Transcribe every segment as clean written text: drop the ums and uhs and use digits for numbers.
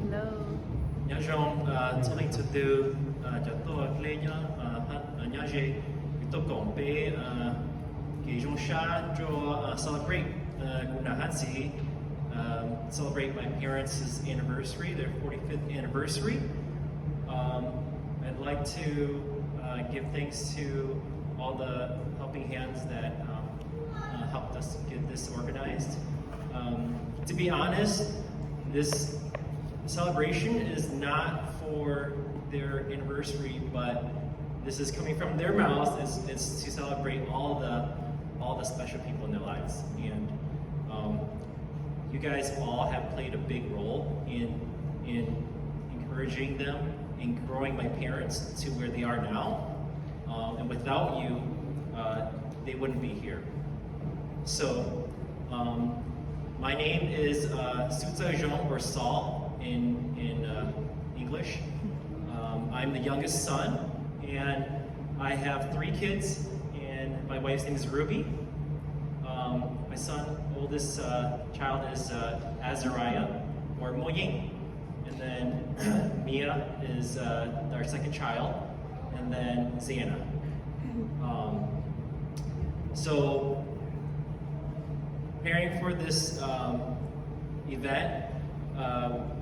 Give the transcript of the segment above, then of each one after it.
Hello. Nhớ rằng cho nên từ từ cho tôi lên nhá nhớ gì tôi cũng bị cái trong xa cho celebrate cũng là hát gì celebrate my parents' anniversary, their 45th anniversary. I'd like to give thanks to all the helping hands that helped us get this organized. To be honest, this celebration is not for their anniversary, but this is coming from their mouths. It's to celebrate all the special people in their lives, and you guys all have played a big role in encouraging them, in growing my parents to where they are now. And without you, they wouldn't be here. So, my name is Sutsa Zhong, or Saul in English. I'm the youngest son, and I have 3 kids, and my wife's name is Ruby. My oldest child is Azariah, or Mo Ying. And then Mia is our second child, and then Zana. So, preparing for this event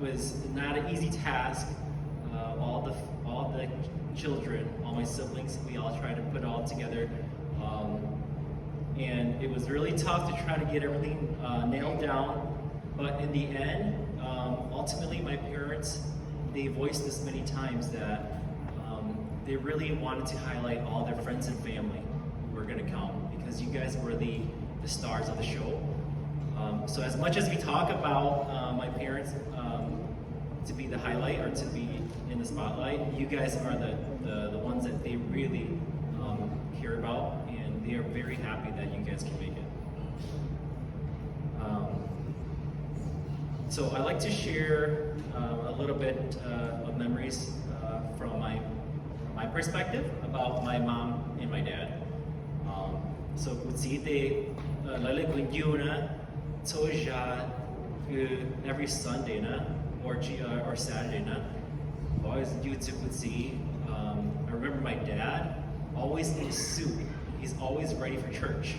was not an easy task. All the children, all my siblings, we all tried to put it all together. And it was really tough to try to get everything nailed down. But in the end, ultimately my parents, they voiced this many times that they really wanted to highlight all their friends and family who were gonna come, because you guys were the stars of the show. So as much as we talk about my parents to be the highlight or to be in the spotlight, you guys are the ones that they really care about, and they are very happy that you guys can make it. So I'd like to share a little bit of memories from my perspective about my mom and my dad. So every Sunday or Saturday always due to Kutsi. I remember my dad always in a suit. He's always ready for church.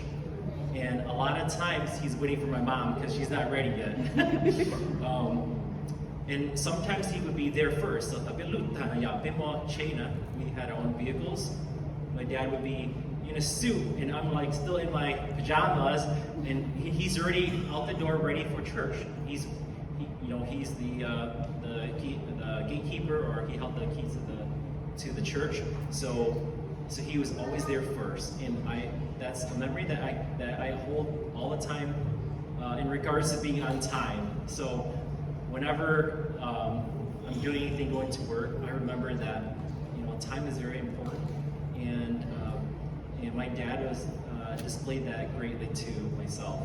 And a lot of times he's waiting for my mom because she's not ready yet. And sometimes he would be there first. So we had our own vehicles. My dad would be in a suit, and I'm like still in my pajamas, and he's already out the door ready for church. He's the gatekeeper, or he held the keys to the church. So he was always there first, and that's a memory that I hold all the time in regards to being on time. So whenever I'm doing anything, going to work, I remember that time is very important, and my dad was displayed that greatly to myself.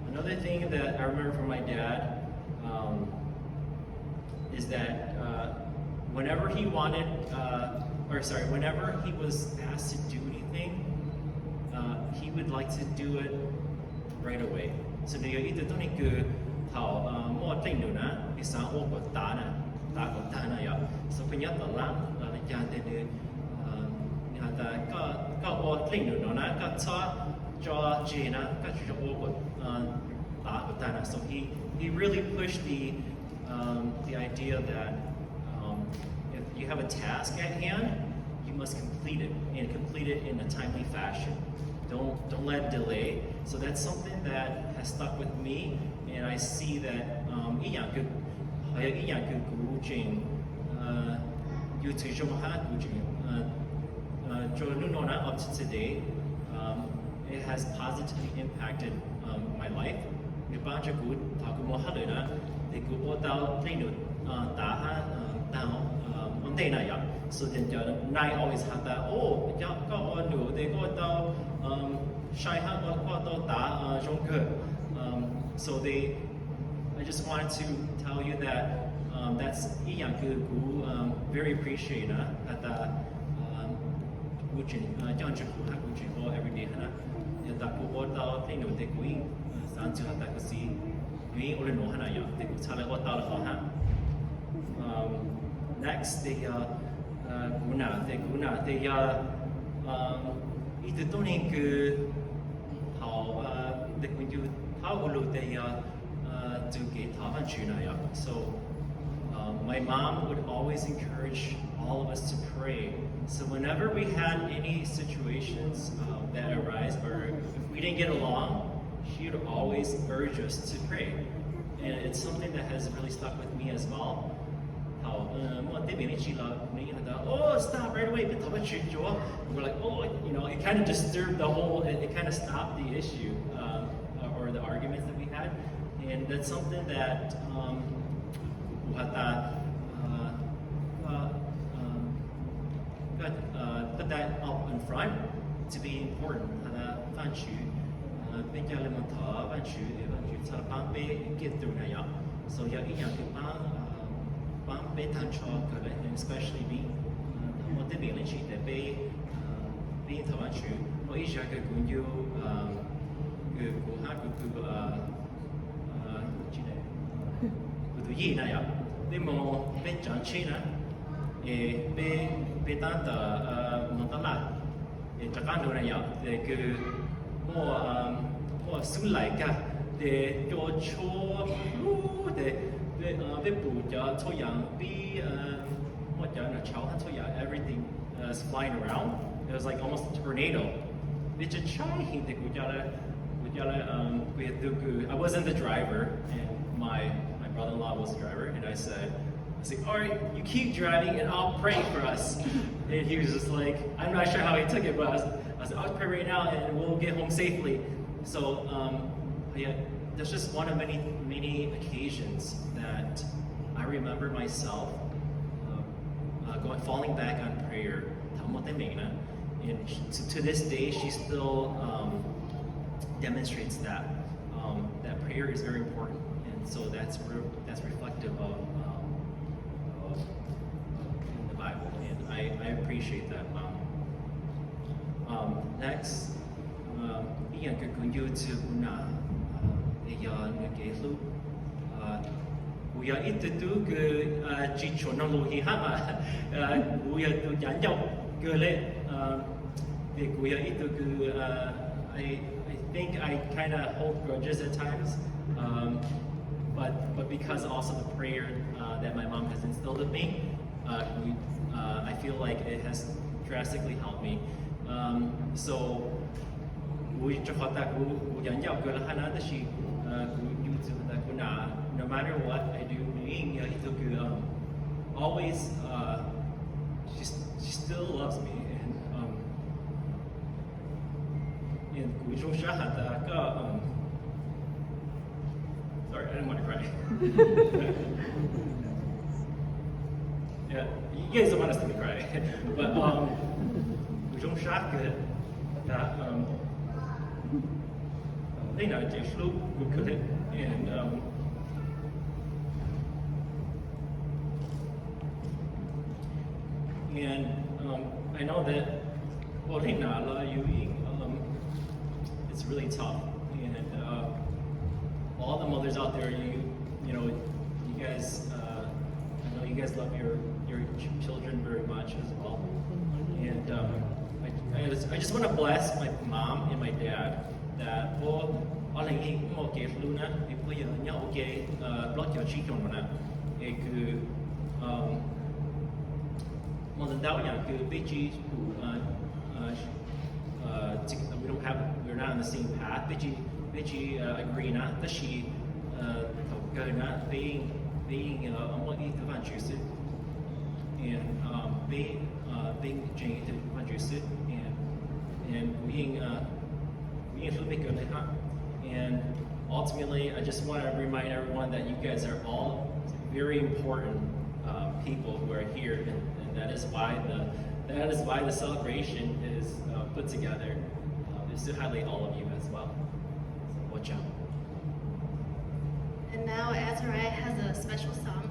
Another thing that I remember from my dad is that whenever he was asked to do anything, he would like to do it right away. So so he really pushed the idea that if you have a task at hand, you must complete it, and complete it in a timely fashion. Don't let it delay. So that's something that has stuck with me, and I see that up to today, it has positively impacted my life. So then Nai always had that, so I just wanted to tell you that that's very appreciated at the every day. me or no hana ya te tsala wa ta la ha next the guna the ite toning ke how the when you how lo the to get ta chu na ya so my mom would always encourage all of us to pray. So whenever we had any situations that arise, or if we didn't get along, she would always urge us to pray. And it's something that has really stuck with me as well. How, oh, stop right away. We're like, oh, you know, it kind of disturbed the whole, it kind of stopped the issue or the arguments that we had. And that's something that put that up in front to be important. So and especially me, everything is flying around. It was like almost a tornado. I wasn't the driver, and my brother-in-law was the driver, and I said, all right, you keep driving and I'll pray for us. And he was just like, I'm not sure how he took it, but I said, I'll pray right now and we'll get home safely. So yeah, that's just one of many occasions that I remember myself falling back on prayer. And to this day, she still demonstrates that that prayer is very important, and so that's reflective of in the Bible, and I appreciate that. Next, iyan kekunyo to una iyan ngelu uya itu tu ke jichono lohi hama uya tu janjau ke le uya itu ke I think I kind of hold grudges at times, but because also the prayer that my mom has instilled in me, I feel like it has drastically helped me. So no matter what I do, always she still loves me, and sorry, I didn't want to cry. Yeah, you guys don't want us to be crying, but they know they flew and I know that it's really tough, and all the mothers out there, you know, you guys, I know you guys love your children very much as well, and I just want to bless my mom and my dad that all I need more give Luna, people you know okay, block your chicken on that, it could more than that yeah, could be we're not on the same path. Beji agree not that she not being and being Jane to and being and ultimately I just want to remind everyone that you guys are all very important people who are here, and that is why the celebration is put together, is to highlight all of you as well. So watch out. And now Azariah has a special song